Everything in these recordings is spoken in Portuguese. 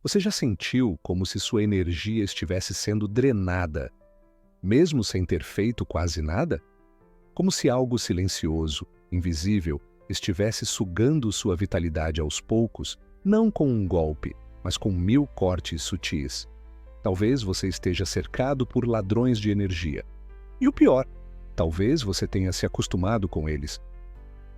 Você já sentiu como se sua energia estivesse sendo drenada, mesmo sem ter feito quase nada? Como se algo silencioso, invisível, estivesse sugando sua vitalidade aos poucos, não com um golpe, mas com 1000 cortes sutis. Talvez você esteja cercado por ladrões de energia. E o pior, talvez você tenha se acostumado com eles.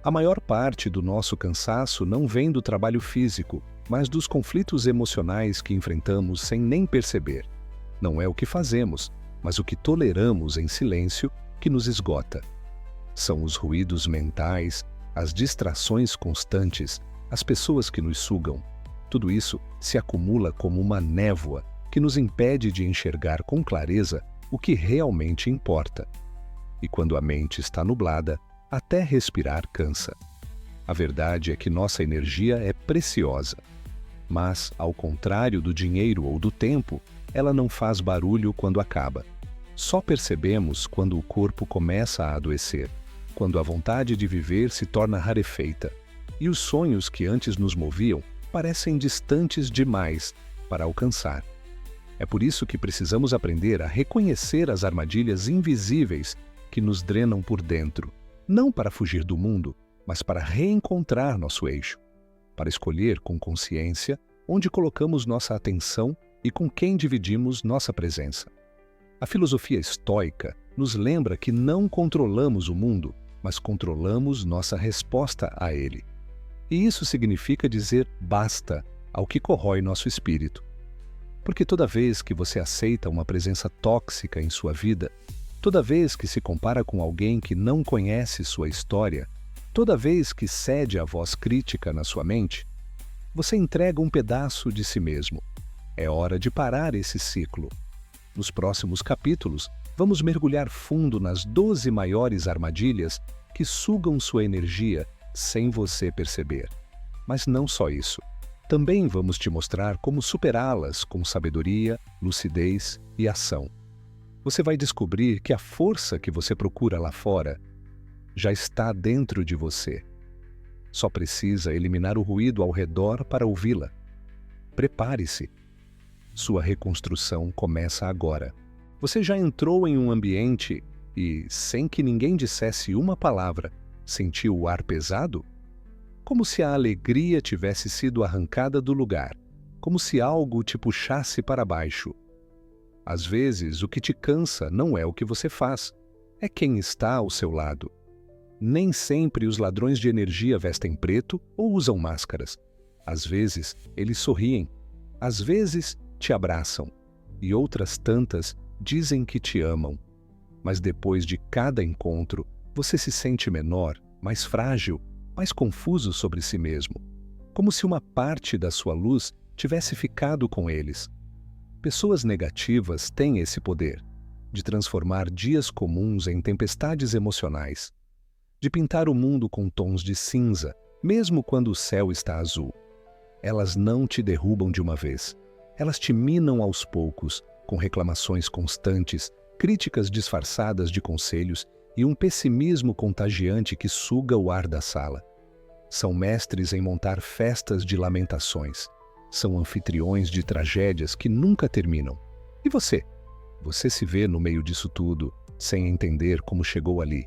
A maior parte do nosso cansaço não vem do trabalho físico, mas dos conflitos emocionais que enfrentamos sem nem perceber. Não é o que fazemos, mas o que toleramos em silêncio que nos esgota. São os ruídos mentais, as distrações constantes, as pessoas que nos sugam. Tudo isso se acumula como uma névoa que nos impede de enxergar com clareza o que realmente importa. E quando a mente está nublada, até respirar cansa. A verdade é que nossa energia é preciosa. Mas, ao contrário do dinheiro ou do tempo, ela não faz barulho quando acaba. Só percebemos quando o corpo começa a adoecer, quando a vontade de viver se torna rarefeita, e os sonhos que antes nos moviam parecem distantes demais para alcançar. É por isso que precisamos aprender a reconhecer as armadilhas invisíveis que nos drenam por dentro, não para fugir do mundo, mas para reencontrar nosso eixo, para escolher com consciência onde colocamos nossa atenção e com quem dividimos nossa presença. A filosofia estoica nos lembra que não controlamos o mundo, mas controlamos nossa resposta a ele. E isso significa dizer basta ao que corrói nosso espírito. Porque toda vez que você aceita uma presença tóxica em sua vida, toda vez que se compara com alguém que não conhece sua história, toda vez que cede à voz crítica na sua mente, você entrega um pedaço de si mesmo. É hora de parar esse ciclo. Nos próximos capítulos, vamos mergulhar fundo nas 12 maiores armadilhas que sugam sua energia sem você perceber. Mas não só isso. Também vamos te mostrar como superá-las com sabedoria, lucidez e ação. Você vai descobrir que a força que você procura lá fora já está dentro de você. Só precisa eliminar o ruído ao redor para ouvi-la. Prepare-se. Sua reconstrução começa agora. Você já entrou em um ambiente e, sem que ninguém dissesse uma palavra, sentiu o ar pesado? Como se a alegria tivesse sido arrancada do lugar, como se algo te puxasse para baixo. Às vezes, o que te cansa não é o que você faz, é quem está ao seu lado. Nem sempre os ladrões de energia vestem preto ou usam máscaras. Às vezes, eles sorriem. Às vezes, te abraçam. E outras tantas dizem que te amam. Mas depois de cada encontro, você se sente menor, mais frágil, mais confuso sobre si mesmo. Como se uma parte da sua luz tivesse ficado com eles. Pessoas negativas têm esse poder de transformar dias comuns em tempestades emocionais, de pintar o mundo com tons de cinza, mesmo quando o céu está azul. Elas não te derrubam de uma vez. Elas te minam aos poucos, com reclamações constantes, críticas disfarçadas de conselhos e um pessimismo contagiante que suga o ar da sala. São mestres em montar festas de lamentações. São anfitriões de tragédias que nunca terminam. E você? Você se vê no meio disso tudo, sem entender como chegou ali.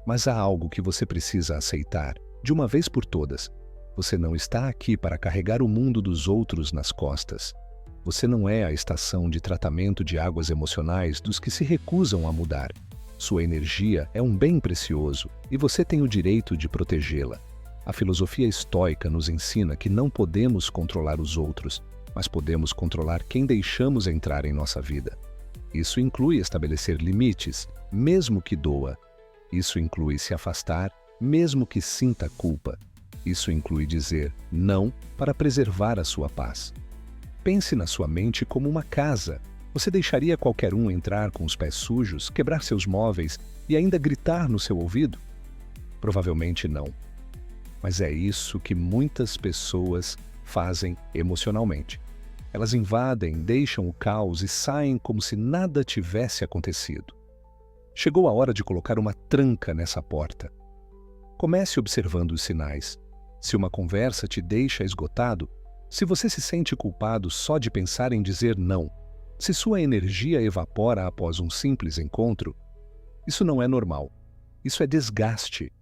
Mas há algo que você precisa aceitar, de uma vez por todas. Você não está aqui para carregar o mundo dos outros nas costas. Você não é a estação de tratamento de águas emocionais dos que se recusam a mudar. Sua energia é um bem precioso e você tem o direito de protegê-la. A filosofia estoica nos ensina que não podemos controlar os outros, mas podemos controlar quem deixamos entrar em nossa vida. Isso inclui estabelecer limites, mesmo que doa. Isso inclui se afastar, mesmo que sinta culpa. Isso inclui dizer não para preservar a sua paz. Pense na sua mente como uma casa. Você deixaria qualquer um entrar com os pés sujos, quebrar seus móveis e ainda gritar no seu ouvido? Provavelmente não. Mas é isso que muitas pessoas fazem emocionalmente. Elas invadem, deixam o caos e saem como se nada tivesse acontecido. Chegou a hora de colocar uma tranca nessa porta. Comece observando os sinais. Se uma conversa te deixa esgotado, Se você se sente culpado só de pensar em dizer não, se sua energia evapora após um simples encontro, isso não é normal. Isso é desgaste.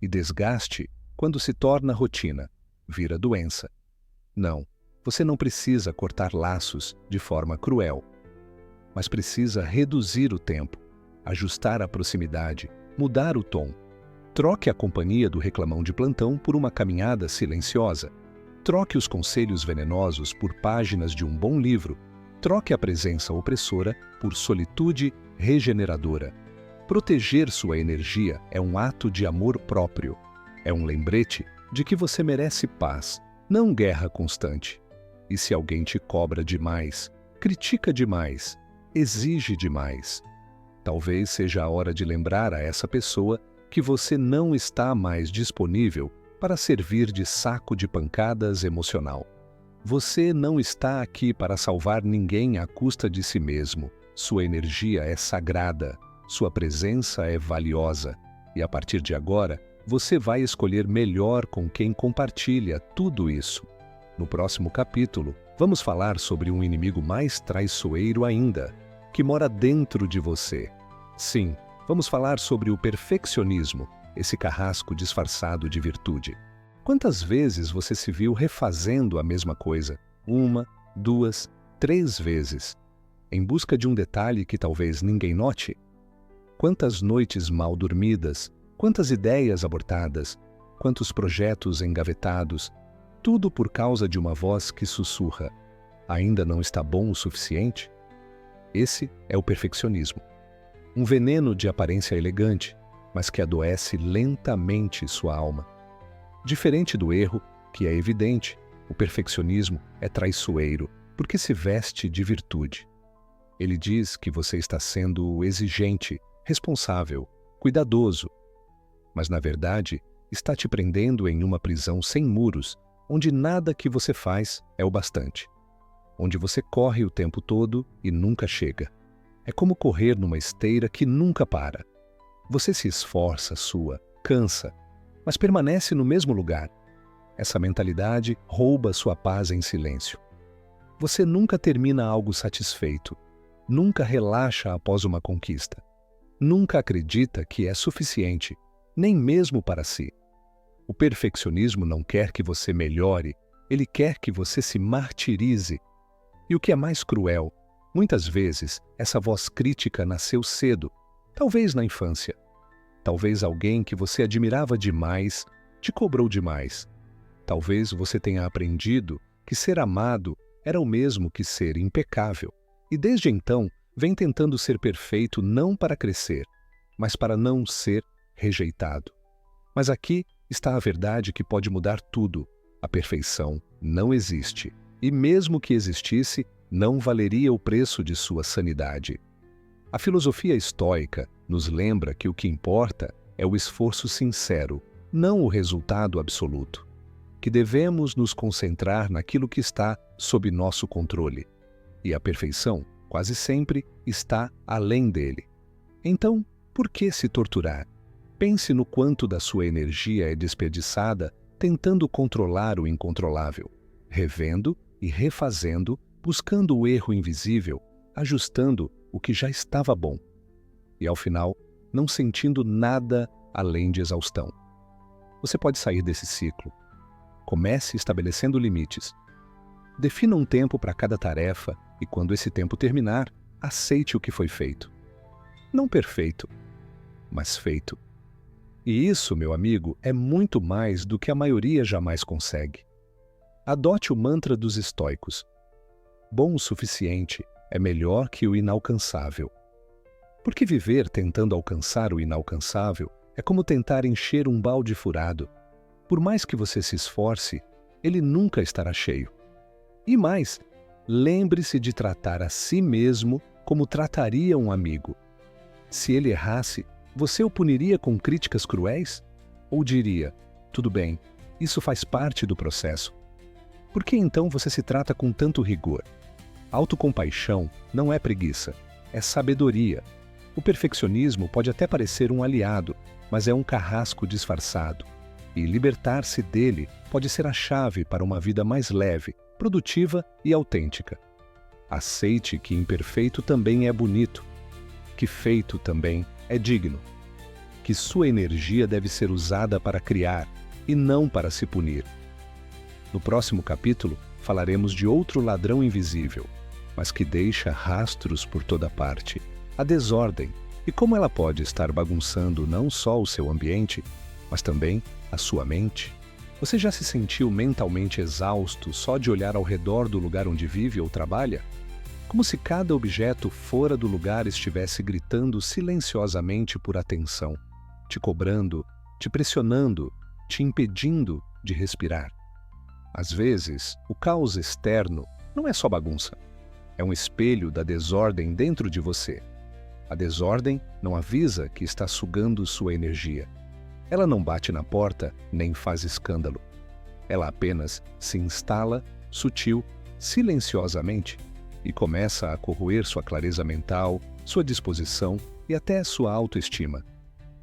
E desgaste, quando se torna rotina, vira doença. Não, você não precisa cortar laços de forma cruel, mas precisa reduzir o tempo, ajustar a proximidade, mudar o tom. Troque a companhia do reclamão de plantão por uma caminhada silenciosa. Troque os conselhos venenosos por páginas de um bom livro. Troque a presença opressora por solitude regeneradora. Proteger sua energia é um ato de amor próprio. É um lembrete de que você merece paz, não guerra constante. E se alguém te cobra demais, critica demais, exige demais, talvez seja a hora de lembrar a essa pessoa que você não está mais disponível para servir de saco de pancadas emocional. Você não está aqui para salvar ninguém à custa de si mesmo. Sua energia é sagrada, sua presença é valiosa, e a partir de agora, você vai escolher melhor com quem compartilha tudo isso. No próximo capítulo, vamos falar sobre um inimigo mais traiçoeiro ainda, que mora dentro de você. Sim, vamos falar sobre o perfeccionismo, esse carrasco disfarçado de virtude. Quantas vezes você se viu refazendo a mesma coisa, 1, 2, 3 vezes, em busca de um detalhe que talvez ninguém note? Quantas noites mal dormidas, quantas ideias abortadas, quantos projetos engavetados, tudo por causa de uma voz que sussurra: ainda não está bom o suficiente? Esse é o perfeccionismo. Um veneno de aparência elegante, mas que adoece lentamente sua alma. Diferente do erro, que é evidente, o perfeccionismo é traiçoeiro, porque se veste de virtude. Ele diz que você está sendo exigente, responsável, cuidadoso, mas na verdade está te prendendo em uma prisão sem muros, onde nada que você faz é o bastante, onde você corre o tempo todo e nunca chega. É como correr numa esteira que nunca para. Você se esforça, sua, cansa, mas permanece no mesmo lugar. Essa mentalidade rouba sua paz em silêncio. Você nunca termina algo satisfeito, nunca relaxa após uma conquista, nunca acredita que é suficiente, nem mesmo para si. O perfeccionismo não quer que você melhore, ele quer que você se martirize. E o que é mais cruel, muitas vezes essa voz crítica nasceu cedo, talvez na infância. Talvez alguém que você admirava demais te cobrou demais. Talvez você tenha aprendido que ser amado era o mesmo que ser impecável. E desde então, vem tentando ser perfeito não para crescer, mas para não ser rejeitado. Mas aqui está a verdade que pode mudar tudo. A perfeição não existe. E mesmo que existisse, não valeria o preço de sua sanidade. A filosofia estoica nos lembra que o que importa é o esforço sincero, não o resultado absoluto. Que devemos nos concentrar naquilo que está sob nosso controle. E a perfeição, quase sempre, está além dele. Então, por que se torturar? Pense no quanto da sua energia é desperdiçada tentando controlar o incontrolável, revendo e refazendo, buscando o erro invisível, ajustando o que já estava bom. E ao final, não sentindo nada além de exaustão. Você pode sair desse ciclo. Comece estabelecendo limites. Defina um tempo para cada tarefa e, quando esse tempo terminar, aceite o que foi feito. Não perfeito, mas feito. E isso, meu amigo, é muito mais do que a maioria jamais consegue. Adote o mantra dos estoicos. Bom o suficiente é melhor que o inalcançável. Porque viver tentando alcançar o inalcançável é como tentar encher um balde furado. Por mais que você se esforce, ele nunca estará cheio. E mais, lembre-se de tratar a si mesmo como trataria um amigo. Se ele errasse, você o puniria com críticas cruéis? Ou diria, tudo bem, isso faz parte do processo? Por que então você se trata com tanto rigor? Autocompaixão não é preguiça, é sabedoria. O perfeccionismo pode até parecer um aliado, mas é um carrasco disfarçado. E libertar-se dele pode ser a chave para uma vida mais leve, produtiva e autêntica. Aceite que imperfeito também é bonito, que feito também é digno, que sua energia deve ser usada para criar e não para se punir. No próximo capítulo, falaremos de outro ladrão invisível, mas que deixa rastros por toda parte, a desordem, e como ela pode estar bagunçando não só o seu ambiente, mas também a sua mente. Você já se sentiu mentalmente exausto só de olhar ao redor do lugar onde vive ou trabalha? Como se cada objeto fora do lugar estivesse gritando silenciosamente por atenção, te cobrando, te pressionando, te impedindo de respirar. Às vezes, o caos externo não é só bagunça. É um espelho da desordem dentro de você. A desordem não avisa que está sugando sua energia. Ela não bate na porta nem faz escândalo. Ela apenas se instala, sutil, silenciosamente, e começa a corroer sua clareza mental, sua disposição e até sua autoestima.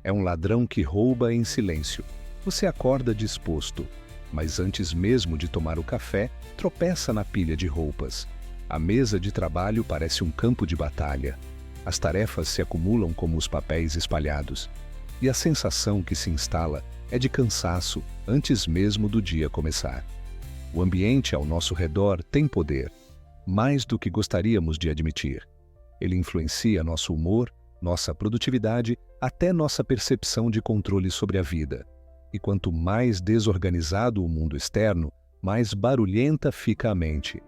É um ladrão que rouba em silêncio. Você acorda disposto, mas antes mesmo de tomar o café, tropeça na pilha de roupas. A mesa de trabalho parece um campo de batalha. As tarefas se acumulam como os papéis espalhados. E a sensação que se instala é de cansaço antes mesmo do dia começar. O ambiente ao nosso redor tem poder, mais do que gostaríamos de admitir. Ele influencia nosso humor, nossa produtividade, até nossa percepção de controle sobre a vida. E quanto mais desorganizado o mundo externo, mais barulhenta fica a mente.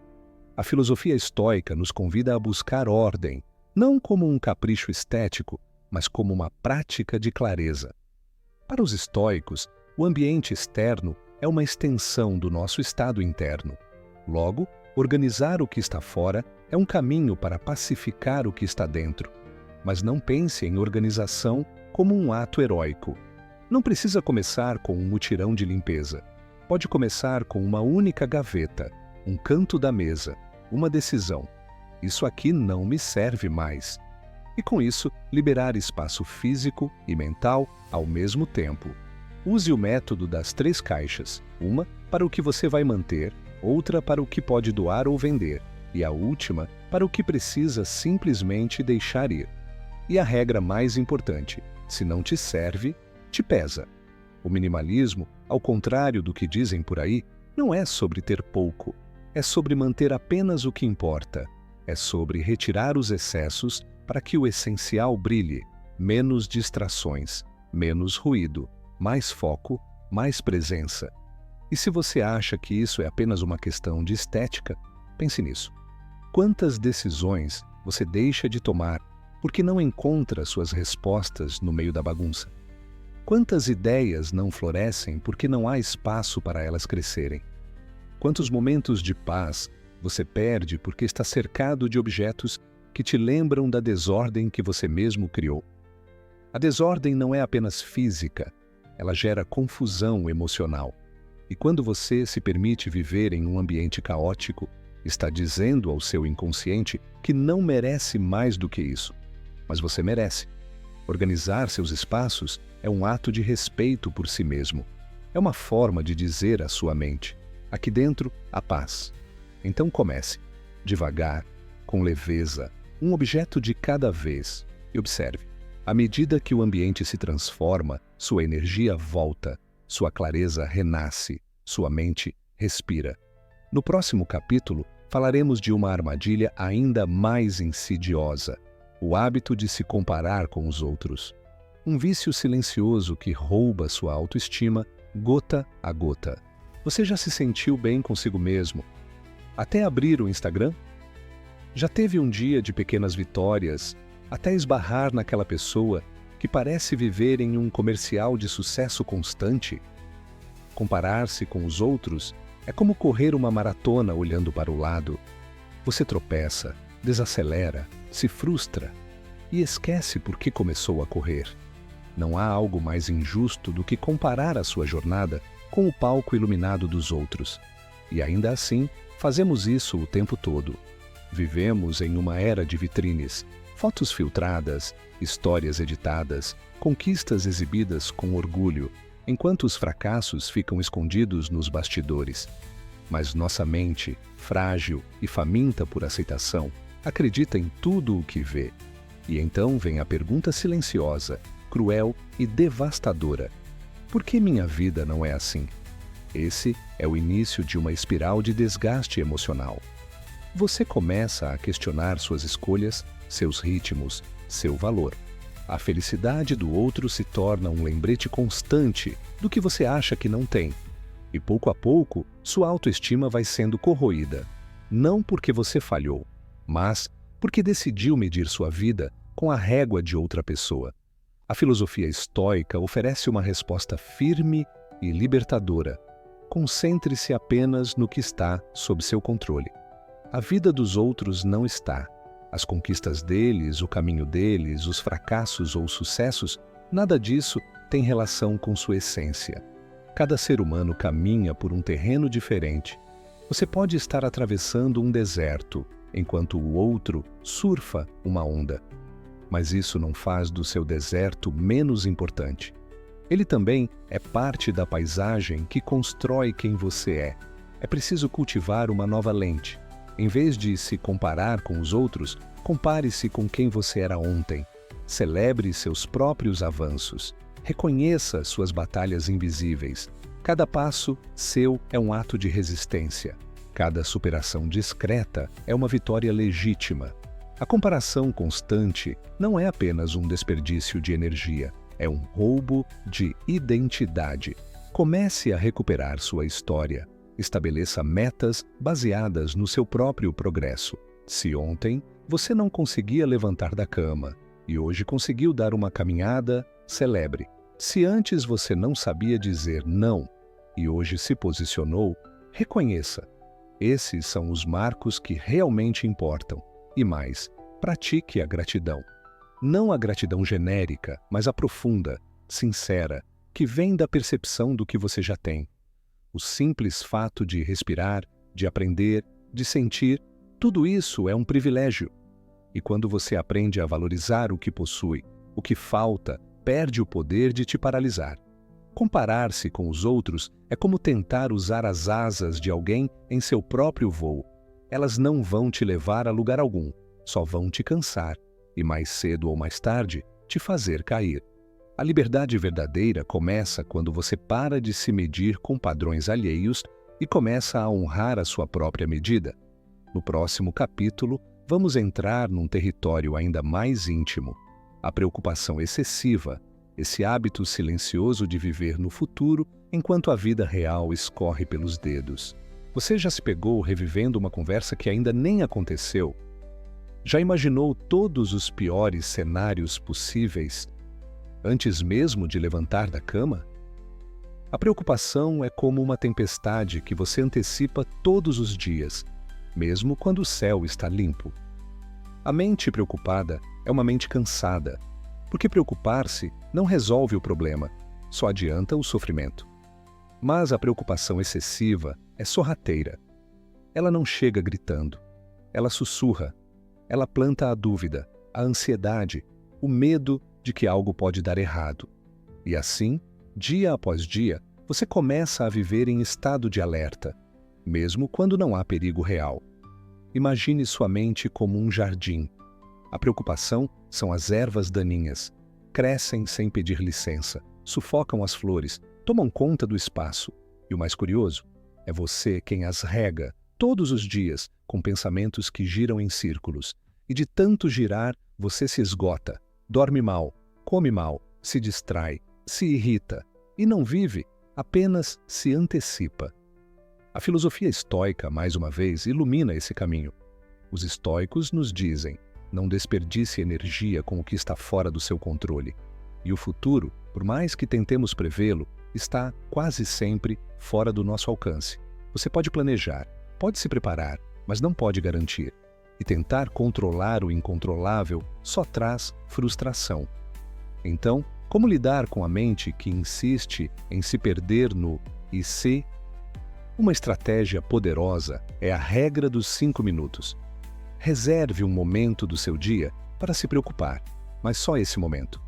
A filosofia estoica nos convida a buscar ordem, não como um capricho estético, mas como uma prática de clareza. Para os estoicos, o ambiente externo é uma extensão do nosso estado interno. Logo, organizar o que está fora é um caminho para pacificar o que está dentro. Mas não pense em organização como um ato heróico. Não precisa começar com um mutirão de limpeza. Pode começar com uma única gaveta, um canto da mesa, uma decisão. Isso aqui não me serve mais. E com isso, liberar espaço físico e mental ao mesmo tempo. Use o método das 3 caixas, uma para o que você vai manter, outra para o que pode doar ou vender, e a última para o que precisa simplesmente deixar ir. E a regra mais importante: se não te serve, te pesa. O minimalismo, ao contrário do que dizem por aí, não é sobre ter pouco, é sobre manter apenas o que importa, é sobre retirar os excessos para que o essencial brilhe, menos distrações, menos ruído, mais foco, mais presença. E se você acha que isso é apenas uma questão de estética, pense nisso. Quantas decisões você deixa de tomar porque não encontra suas respostas no meio da bagunça? Quantas ideias não florescem porque não há espaço para elas crescerem? Quantos momentos de paz você perde porque está cercado de objetos que te lembram da desordem que você mesmo criou? A desordem não é apenas física, ela gera confusão emocional. E quando você se permite viver em um ambiente caótico, está dizendo ao seu inconsciente que não merece mais do que isso. Mas você merece. Organizar seus espaços é um ato de respeito por si mesmo. É uma forma de dizer à sua mente: aqui dentro há paz. Então comece, devagar, com leveza, um objeto de cada vez. E observe, à medida que o ambiente se transforma, sua energia volta, sua clareza renasce, sua mente respira. No próximo capítulo, falaremos de uma armadilha ainda mais insidiosa: o hábito de se comparar com os outros. Um vício silencioso que rouba sua autoestima gota a gota. Você já se sentiu bem consigo mesmo, até abrir o Instagram? Já teve um dia de pequenas vitórias, até esbarrar naquela pessoa que parece viver em um comercial de sucesso constante? Comparar-se com os outros é como correr uma maratona olhando para o lado. Você tropeça, desacelera, se frustra e esquece por que começou a correr. Não há algo mais injusto do que comparar a sua jornada com o palco iluminado dos outros. E ainda assim, fazemos isso o tempo todo. Vivemos em uma era de vitrines, fotos filtradas, histórias editadas, conquistas exibidas com orgulho, enquanto os fracassos ficam escondidos nos bastidores. Mas nossa mente, frágil e faminta por aceitação, acredita em tudo o que vê. E então vem a pergunta silenciosa, cruel e devastadora: por que minha vida não é assim? Esse é o início de uma espiral de desgaste emocional. Você começa a questionar suas escolhas, seus ritmos, seu valor. A felicidade do outro se torna um lembrete constante do que você acha que não tem. E pouco a pouco, sua autoestima vai sendo corroída. Não porque você falhou, mas porque decidiu medir sua vida com a régua de outra pessoa. A filosofia estoica oferece uma resposta firme e libertadora. Concentre-se apenas no que está sob seu controle. A vida dos outros não está. As conquistas deles, o caminho deles, os fracassos ou sucessos, nada disso tem relação com sua essência. Cada ser humano caminha por um terreno diferente. Você pode estar atravessando um deserto, enquanto o outro surfa uma onda. Mas isso não faz do seu deserto menos importante. Ele também é parte da paisagem que constrói quem você é. É preciso cultivar uma nova lente. Em vez de se comparar com os outros, compare-se com quem você era ontem. Celebre seus próprios avanços. Reconheça suas batalhas invisíveis. Cada passo seu é um ato de resistência. Cada superação discreta é uma vitória legítima. A comparação constante não é apenas um desperdício de energia, é um roubo de identidade. Comece a recuperar sua história. Estabeleça metas baseadas no seu próprio progresso. Se ontem você não conseguia levantar da cama e hoje conseguiu dar uma caminhada, celebre. Se antes você não sabia dizer não e hoje se posicionou, reconheça. Esses são os marcos que realmente importam. E mais, pratique a gratidão. Não a gratidão genérica, mas a profunda, sincera, que vem da percepção do que você já tem. O simples fato de respirar, de aprender, de sentir, tudo isso é um privilégio. E quando você aprende a valorizar o que possui, o que falta perde o poder de te paralisar. Comparar-se com os outros é como tentar usar as asas de alguém em seu próprio voo. Elas não vão te levar a lugar algum, só vão te cansar e, mais cedo ou mais tarde, te fazer cair. A liberdade verdadeira começa quando você para de se medir com padrões alheios e começa a honrar a sua própria medida. No próximo capítulo, vamos entrar num território ainda mais íntimo. A preocupação excessiva, esse hábito silencioso de viver no futuro enquanto a vida real escorre pelos dedos. Você já se pegou revivendo uma conversa que ainda nem aconteceu? Já imaginou todos os piores cenários possíveis antes mesmo de levantar da cama? A preocupação é como uma tempestade que você antecipa todos os dias, mesmo quando o céu está limpo. A mente preocupada é uma mente cansada, porque preocupar-se não resolve o problema, só adianta o sofrimento. Mas a preocupação excessiva é sorrateira. Ela não chega gritando, ela sussurra, ela planta a dúvida, a ansiedade, o medo de que algo pode dar errado. E assim, dia após dia, você começa a viver em estado de alerta, mesmo quando não há perigo real. Imagine sua mente como um jardim. A preocupação são as ervas daninhas. Crescem sem pedir licença, sufocam as flores, tomam conta do espaço. E o mais curioso, é você quem as rega todos os dias com pensamentos que giram em círculos. E de tanto girar, você se esgota. Dorme mal, come mal, se distrai, se irrita e não vive, apenas se antecipa. A filosofia estoica, mais uma vez, ilumina esse caminho. Os estoicos nos dizem: não desperdice energia com o que está fora do seu controle. E o futuro, por mais que tentemos prevê-lo, está quase sempre fora do nosso alcance. Você pode planejar, pode se preparar, mas não pode garantir. E tentar controlar o incontrolável só traz frustração. Então, como lidar com a mente que insiste em se perder no "e se"? Uma estratégia poderosa é a regra dos 5 minutos. Reserve um momento do seu dia para se preocupar, mas só esse momento.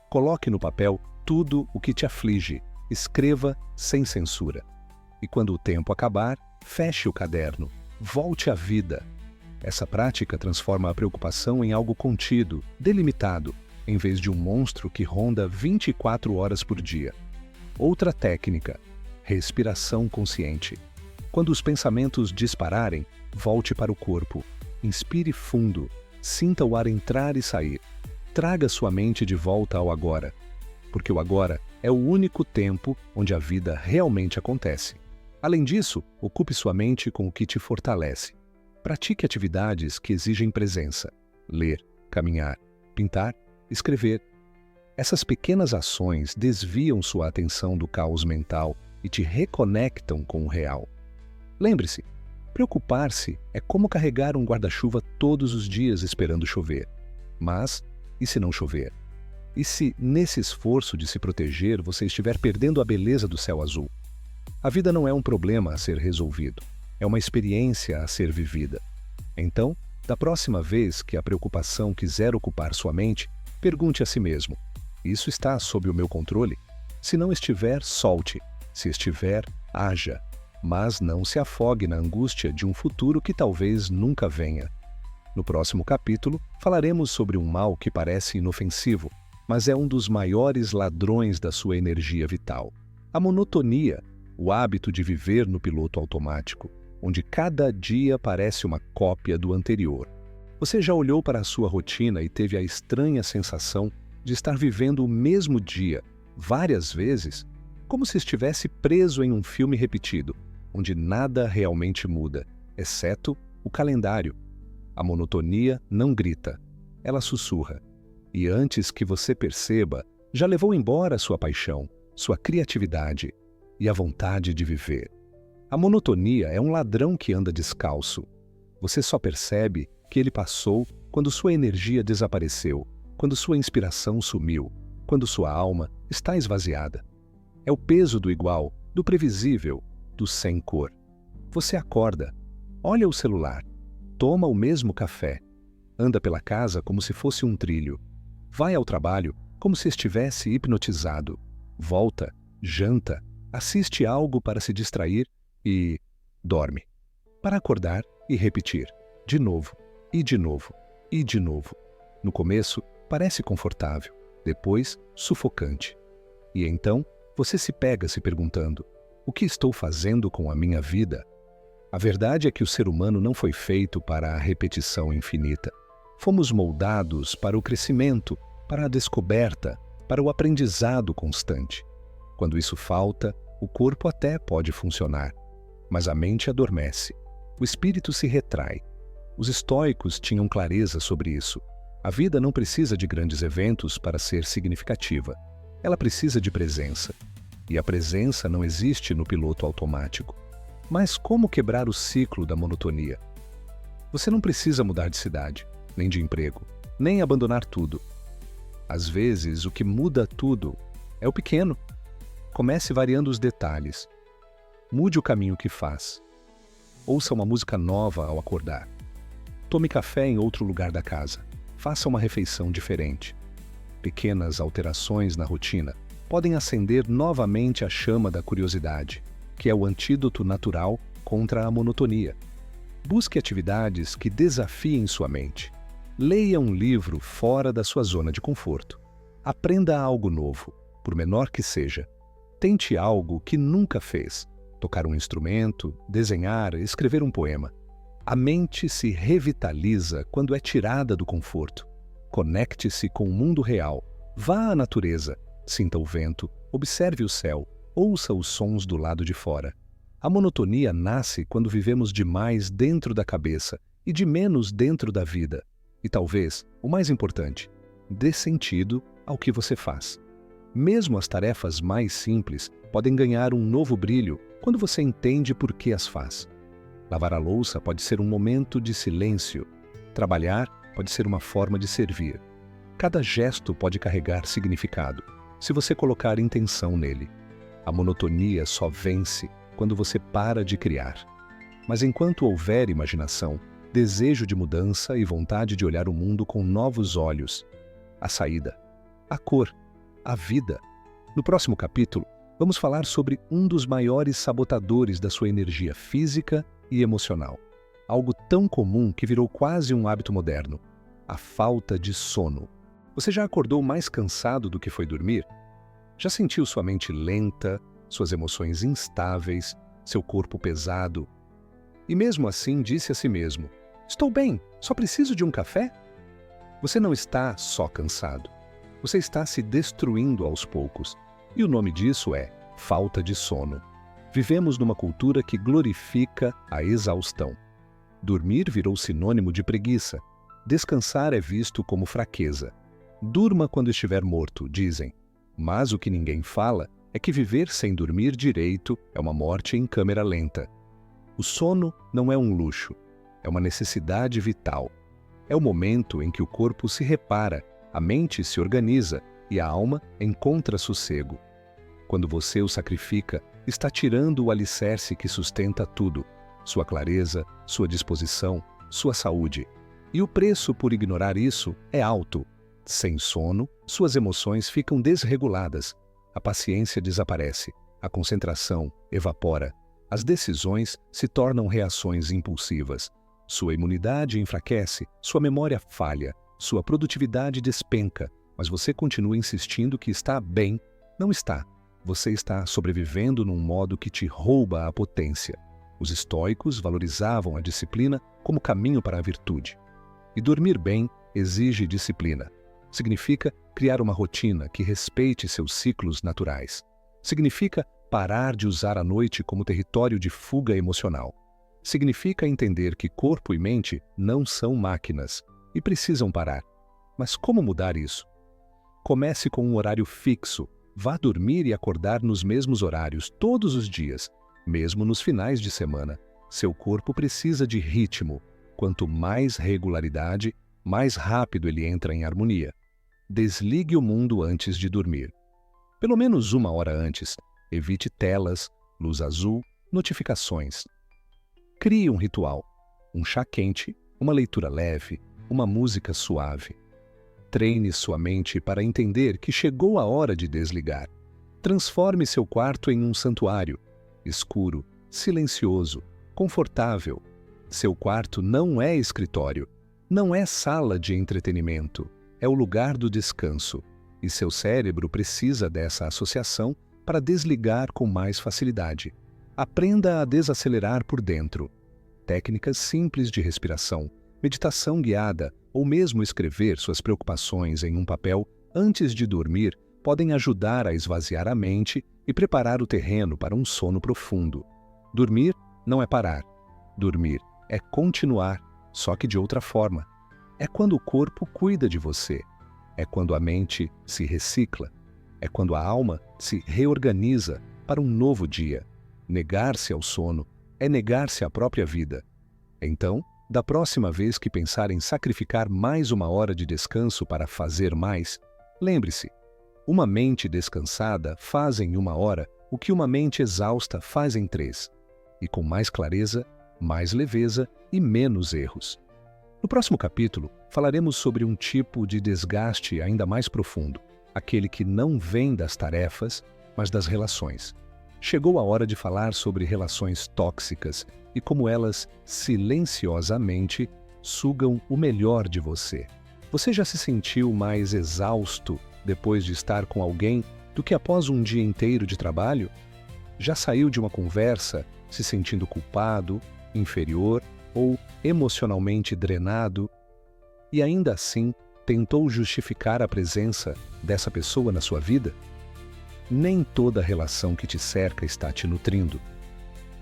Coloque no papel tudo o que te aflige, escreva sem censura. E quando o tempo acabar, Feche o caderno. Volte à vida. Essa prática transforma a preocupação em algo contido, delimitado, em vez de um monstro que ronda 24 horas por dia. Outra técnica: respiração consciente. Quando os pensamentos dispararem, volte para o corpo. Inspire fundo. Sinta o ar entrar e sair. Traga sua mente de volta ao agora, porque o agora é o único tempo onde a vida realmente acontece. Além disso, ocupe sua mente com o que te fortalece. Pratique atividades que exigem presença. Ler, caminhar, pintar, escrever. Essas pequenas ações desviam sua atenção do caos mental e te reconectam com o real. Lembre-se, preocupar-se é como carregar um guarda-chuva todos os dias esperando chover. Mas, e se não chover? E se, nesse esforço de se proteger, você estiver perdendo a beleza do céu azul? A vida não é um problema a ser resolvido, é uma experiência a ser vivida. Então, da próxima vez que a preocupação quiser ocupar sua mente, pergunte a si mesmo: isso está sob o meu controle? Se não estiver, solte. Se estiver, haja. Mas não se afogue na angústia de um futuro que talvez nunca venha. No próximo capítulo, falaremos sobre um mal que parece inofensivo, mas é um dos maiores ladrões da sua energia vital. A monotonia, o hábito de viver no piloto automático, onde cada dia parece uma cópia do anterior. Você já olhou para a sua rotina e teve a estranha sensação de estar vivendo o mesmo dia, várias vezes, como se estivesse preso em um filme repetido, onde nada realmente muda, exceto o calendário. A monotonia não grita, ela sussurra. E antes que você perceba, já levou embora sua paixão, sua criatividade e a vontade de viver. A monotonia é um ladrão que anda descalço. Você só percebe que ele passou quando sua energia desapareceu, quando sua inspiração sumiu, quando sua alma está esvaziada. É o peso do igual, do previsível, do sem cor. Você acorda, olha o celular, toma o mesmo café, anda pela casa como se fosse um trilho, vai ao trabalho como se estivesse hipnotizado, volta, janta, assiste algo para se distrair e dorme. Para acordar e repetir, de novo, e de novo, e de novo. No começo, parece confortável, depois, sufocante. E então, você se pega se perguntando: o que estou fazendo com a minha vida? A verdade é que o ser humano não foi feito para a repetição infinita. Fomos moldados para o crescimento, para a descoberta, para o aprendizado constante. Quando isso falta, o corpo até pode funcionar, mas a mente adormece. O espírito se retrai. Os estoicos tinham clareza sobre isso. A vida não precisa de grandes eventos para ser significativa. Ela precisa de presença. E a presença não existe no piloto automático. Mas como quebrar o ciclo da monotonia? Você não precisa mudar de cidade, nem de emprego, nem abandonar tudo. Às vezes, o que muda tudo é o pequeno. Comece variando os detalhes. Mude o caminho que faz. Ouça uma música nova ao acordar. Tome café em outro lugar da casa. Faça uma refeição diferente. Pequenas alterações na rotina podem acender novamente a chama da curiosidade, que é o antídoto natural contra a monotonia. Busque atividades que desafiem sua mente. Leia um livro fora da sua zona de conforto. Aprenda algo novo, por menor que seja. Tente algo que nunca fez. Tocar um instrumento, desenhar, escrever um poema. A mente se revitaliza quando é tirada do conforto. Conecte-se com o mundo real. Vá à natureza. Sinta o vento, observe o céu, ouça os sons do lado de fora. A monotonia nasce quando vivemos demais dentro da cabeça e de menos dentro da vida. E talvez, o mais importante, dê sentido ao que você faz. Mesmo as tarefas mais simples podem ganhar um novo brilho quando você entende por que as faz. Lavar a louça pode ser um momento de silêncio. Trabalhar pode ser uma forma de servir. Cada gesto pode carregar significado, se você colocar intenção nele. A monotonia só vence quando você para de criar. Mas enquanto houver imaginação, desejo de mudança e vontade de olhar o mundo com novos olhos, a saída, a cor, a vida. No próximo capítulo, Vamos falar sobre um dos maiores sabotadores da sua energia física e emocional. Algo tão comum que virou quase um hábito moderno: a falta de sono. Você já acordou mais cansado do que foi dormir? Já sentiu sua mente lenta, suas emoções instáveis, seu corpo pesado? E mesmo assim disse a si mesmo: estou bem, só preciso de um café? Você não está só cansado. Você está se destruindo aos poucos. E o nome disso é falta de sono. Vivemos numa cultura que glorifica a exaustão. Dormir virou sinônimo de preguiça. Descansar é visto como fraqueza. Durma quando estiver morto, dizem. Mas o que ninguém fala é que viver sem dormir direito é uma morte em câmera lenta. O sono não é um luxo, é uma necessidade vital. É o momento em que o corpo se repara, a mente se organiza e a alma encontra sossego. Quando você o sacrifica, está tirando o alicerce que sustenta tudo: sua clareza, sua disposição, sua saúde. E o preço por ignorar isso é alto. Sem sono, suas emoções ficam desreguladas, a paciência desaparece, a concentração evapora, as decisões se tornam reações impulsivas. Sua imunidade enfraquece, sua memória falha, sua produtividade despenca, mas você continua insistindo que está bem. Não está. Você está sobrevivendo num modo que te rouba a potência. Os estoicos valorizavam a disciplina como caminho para a virtude. E dormir bem exige disciplina. Significa criar uma rotina que respeite seus ciclos naturais. Significa parar de usar a noite como território de fuga emocional. Significa entender que corpo e mente não são máquinas e precisam parar. Mas como mudar isso? Comece com um horário fixo. Vá dormir e acordar nos mesmos horários todos os dias, mesmo nos finais de semana. Seu corpo precisa de ritmo. Quanto mais regularidade, mais rápido ele entra em harmonia. Desligue o mundo antes de dormir. Pelo menos 1 hora antes, evite telas, luz azul, notificações. Crie um ritual: um chá quente, uma leitura leve, uma música suave. Treine sua mente para entender que chegou a hora de desligar. Transforme seu quarto em um santuário, escuro, silencioso, confortável. Seu quarto não é escritório, não é sala de entretenimento, é o lugar do descanso. E seu cérebro precisa dessa associação para desligar com mais facilidade. Aprenda a desacelerar por dentro. Técnicas simples de respiração, meditação guiada ou mesmo escrever suas preocupações em um papel antes de dormir podem ajudar a esvaziar a mente e preparar o terreno para um sono profundo. Dormir não é parar. Dormir é continuar, só que de outra forma. É quando o corpo cuida de você. É quando a mente se recicla. É quando a alma se reorganiza para um novo dia. Negar-se ao sono é negar-se à própria vida. Então, da próxima vez que pensar em sacrificar mais 1 hora de descanso para fazer mais, lembre-se: uma mente descansada faz em 1 hora o que uma mente exausta faz em 3, e com mais clareza, mais leveza e menos erros. No próximo capítulo, falaremos sobre um tipo de desgaste ainda mais profundo, aquele que não vem das tarefas, mas das relações. Chegou a hora de falar sobre relações tóxicas e como elas, silenciosamente, sugam o melhor de você. Você já se sentiu mais exausto depois de estar com alguém do que após um dia inteiro de trabalho? Já saiu de uma conversa se sentindo culpado, inferior ou emocionalmente drenado? E ainda assim, tentou justificar a presença dessa pessoa na sua vida? Nem toda relação que te cerca está te nutrindo.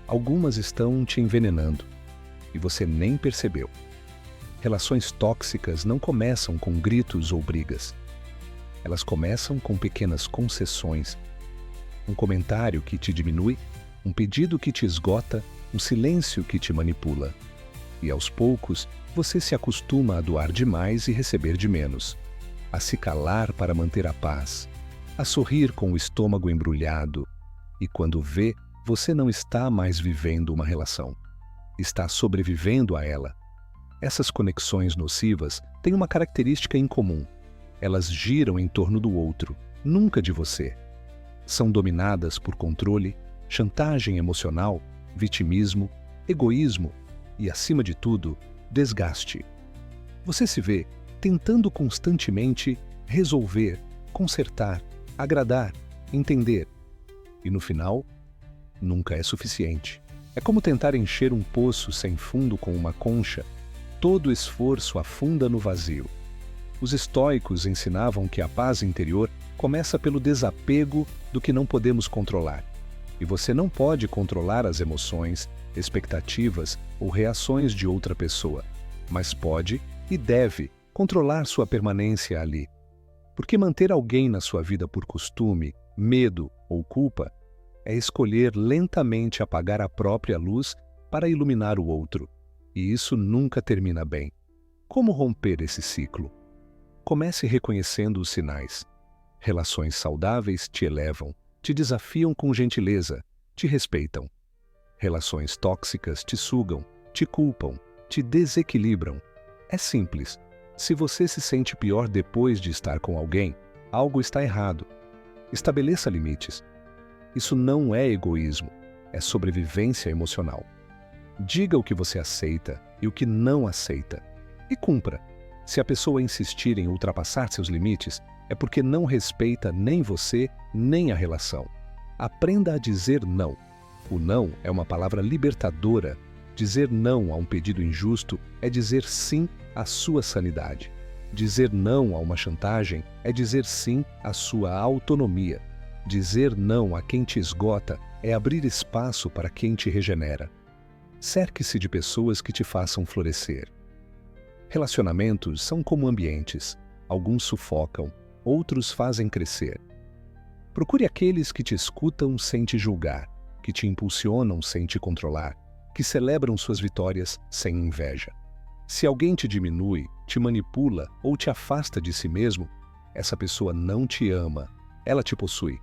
Algumas estão te envenenando e você nem percebeu. Relações tóxicas não começam com gritos ou brigas. Elas começam com pequenas concessões. Um comentário que te diminui, um pedido que te esgota, um silêncio que te manipula. E aos poucos, você se acostuma a doar demais e receber de menos, a se calar para manter a paz, a sorrir com o estômago embrulhado. E quando vê, você não está mais vivendo uma relação. Está sobrevivendo a ela. Essas conexões nocivas têm uma característica em comum. Elas giram em torno do outro, nunca de você. são dominadas por controle, chantagem emocional, vitimismo, egoísmo e, acima de tudo, desgaste. Você se vê tentando constantemente resolver, consertar, agradar, entender. E no final, nunca é suficiente. É como tentar encher um poço sem fundo com uma concha. Todo esforço afunda no vazio. Os estoicos ensinavam que a paz interior começa pelo desapego do que não podemos controlar. E você não pode controlar as emoções, expectativas ou reações de outra pessoa, mas pode e deve controlar sua permanência ali. Porque manter alguém na sua vida por costume, medo ou culpa é escolher lentamente apagar a própria luz para iluminar o outro. E isso nunca termina bem. Como romper esse ciclo? Comece reconhecendo os sinais. Relações saudáveis te elevam, te desafiam com gentileza, te respeitam. Relações tóxicas te sugam, te culpam, te desequilibram. É simples. Se você se sente pior depois de estar com alguém, algo está errado. Estabeleça limites. Isso não é egoísmo, é sobrevivência emocional. Diga o que você aceita e o que não aceita. E cumpra. Se a pessoa insistir em ultrapassar seus limites, é porque não respeita nem você, nem a relação. Aprenda a dizer não. O não é uma palavra libertadora. Dizer não a um pedido injusto é dizer sim à sua sanidade. Dizer não a uma chantagem é dizer sim à sua autonomia. Dizer não a quem te esgota é abrir espaço para quem te regenera. Cerque-se de pessoas que te façam florescer. Relacionamentos são como ambientes. Alguns sufocam, outros fazem crescer. Procure aqueles que te escutam sem te julgar, que te impulsionam sem te controlar, que celebram suas vitórias sem inveja. Se alguém te diminui, te manipula ou te afasta de si mesmo, essa pessoa não te ama, ela te possui.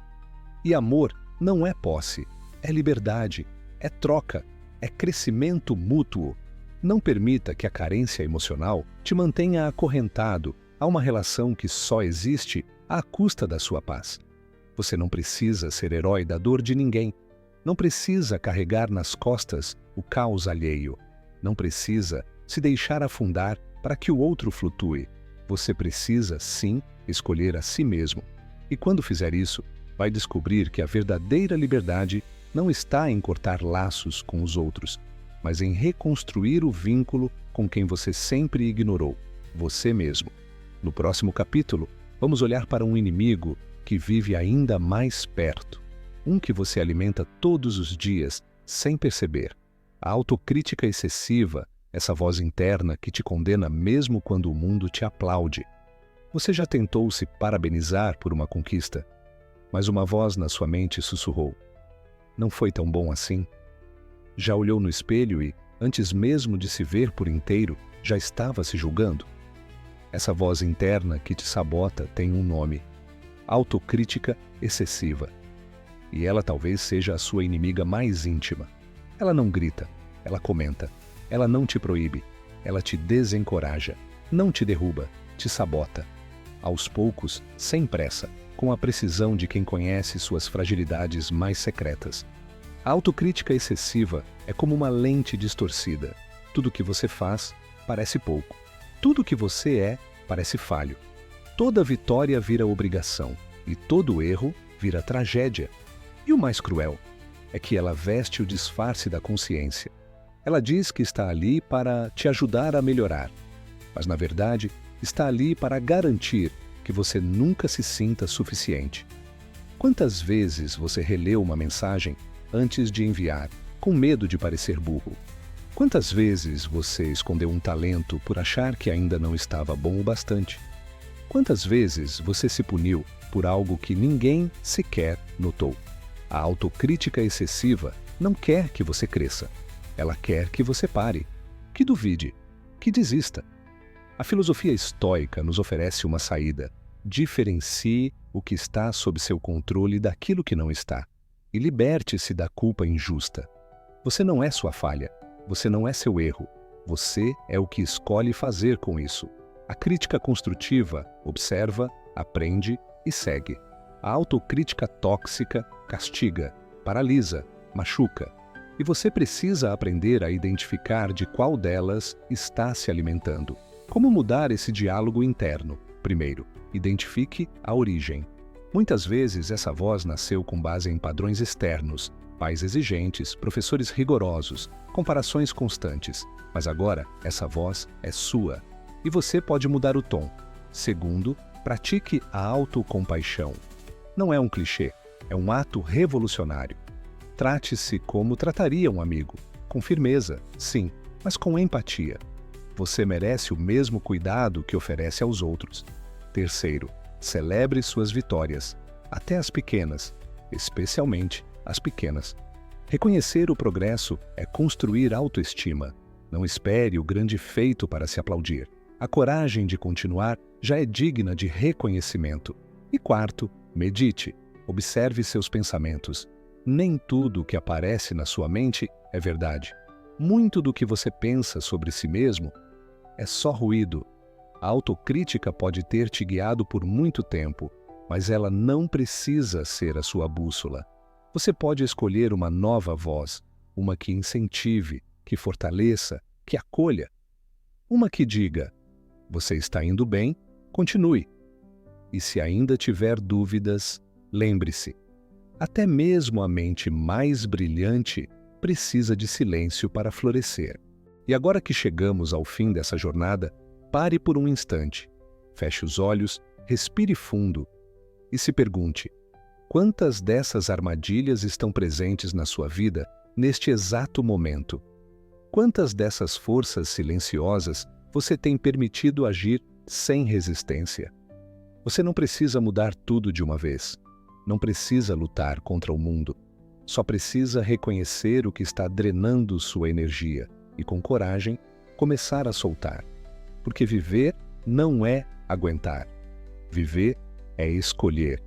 E amor não é posse, é liberdade, é troca, é crescimento mútuo. Não permita que a carência emocional te mantenha acorrentado a uma relação que só existe à custa da sua paz. Você não precisa ser herói da dor de ninguém. Não precisa carregar nas costas o caos alheio. Não precisa se deixar afundar para que o outro flutue. Você precisa, sim, escolher a si mesmo. E quando fizer isso, vai descobrir que a verdadeira liberdade não está em cortar laços com os outros, mas em reconstruir o vínculo com quem você sempre ignorou, você mesmo. No próximo capítulo, vamos olhar para um inimigo que vive ainda mais perto, um que você alimenta todos os dias, sem perceber. A autocrítica excessiva, essa voz interna que te condena mesmo quando o mundo te aplaude. Você já tentou se parabenizar por uma conquista, mas uma voz na sua mente sussurrou: não foi tão bom assim? Já olhou no espelho e, antes mesmo de se ver por inteiro, já estava se julgando? Essa voz interna que te sabota tem um nome: autocrítica excessiva. E ela talvez seja a sua inimiga mais íntima. Ela não grita, ela comenta. Ela não te proíbe, ela te desencoraja, não te derruba, te sabota. Aos poucos, sem pressa, com a precisão de quem conhece suas fragilidades mais secretas. A autocrítica excessiva é como uma lente distorcida. Tudo que você faz parece pouco. Tudo que você é parece falho. Toda vitória vira obrigação e todo erro vira tragédia. E o mais cruel é que ela veste o disfarce da consciência. Ela diz que está ali para te ajudar a melhorar, mas na verdade está ali para garantir que você nunca se sinta suficiente. Quantas vezes você releu uma mensagem antes de enviar, com medo de parecer burro? Quantas vezes você escondeu um talento por achar que ainda não estava bom o bastante? Quantas vezes você se puniu por algo que ninguém sequer notou? A autocrítica excessiva não quer que você cresça. Ela quer que você pare, que duvide, que desista. A filosofia estoica nos oferece uma saída. Diferencie o que está sob seu controle daquilo que não está. E liberte-se da culpa injusta. Você não é sua falha. Você não é seu erro. Você é o que escolhe fazer com isso. A crítica construtiva observa, aprende e segue. A autocrítica tóxica castiga, paralisa, machuca. E você precisa aprender a identificar de qual delas está se alimentando. Como mudar esse diálogo interno? Primeiro, identifique a origem. Muitas vezes essa voz nasceu com base em padrões externos, pais exigentes, professores rigorosos, comparações constantes. Mas agora, essa voz é sua. E você pode mudar o tom. Segundo, pratique a autocompaixão. Não é um clichê, é um ato revolucionário. Trate-se como trataria um amigo. Com firmeza, sim, mas com empatia. Você merece o mesmo cuidado que oferece aos outros. Terceiro, celebre suas vitórias, até as pequenas, especialmente as pequenas. Reconhecer o progresso é construir autoestima. Não espere o grande feito para se aplaudir. A coragem de continuar já é digna de reconhecimento. E quarto, medite. Observe seus pensamentos. Nem tudo que aparece na sua mente é verdade. Muito do que você pensa sobre si mesmo é só ruído. A autocrítica pode ter te guiado por muito tempo, mas ela não precisa ser a sua bússola. Você pode escolher uma nova voz, uma que incentive, que fortaleça, que acolha. Uma que diga: você está indo bem, continue. E se ainda tiver dúvidas, lembre-se, até mesmo a mente mais brilhante precisa de silêncio para florescer. E agora que chegamos ao fim dessa jornada, pare por um instante, feche os olhos, respire fundo e se pergunte: quantas dessas armadilhas estão presentes na sua vida neste exato momento? Quantas dessas forças silenciosas você tem permitido agir sem resistência? Você não precisa mudar tudo de uma vez. Não precisa lutar contra o mundo. Só precisa reconhecer o que está drenando sua energia e, com coragem, começar a soltar. Porque viver não é aguentar. Viver é escolher.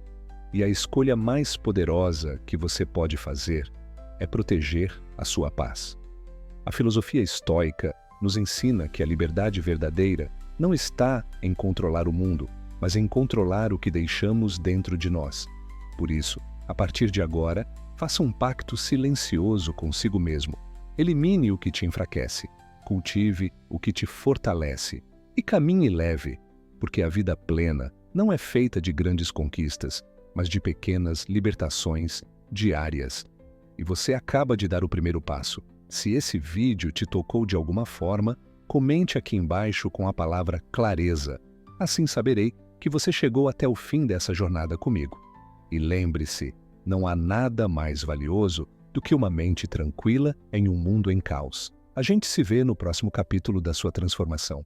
E a escolha mais poderosa que você pode fazer é proteger a sua paz. A filosofia estoica nos ensina que a liberdade verdadeira não está em controlar o mundo, mas em controlar o que deixamos dentro de nós. Por isso, a partir de agora, faça um pacto silencioso consigo mesmo. Elimine o que te enfraquece, cultive o que te fortalece e caminhe leve, porque a vida plena não é feita de grandes conquistas, mas de pequenas libertações diárias. E você acaba de dar o primeiro passo. Se esse vídeo te tocou de alguma forma, comente aqui embaixo com a palavra clareza. Assim saberei que você chegou até o fim dessa jornada comigo. E lembre-se, não há nada mais valioso do que uma mente tranquila em um mundo em caos. A gente se vê no próximo capítulo da sua transformação.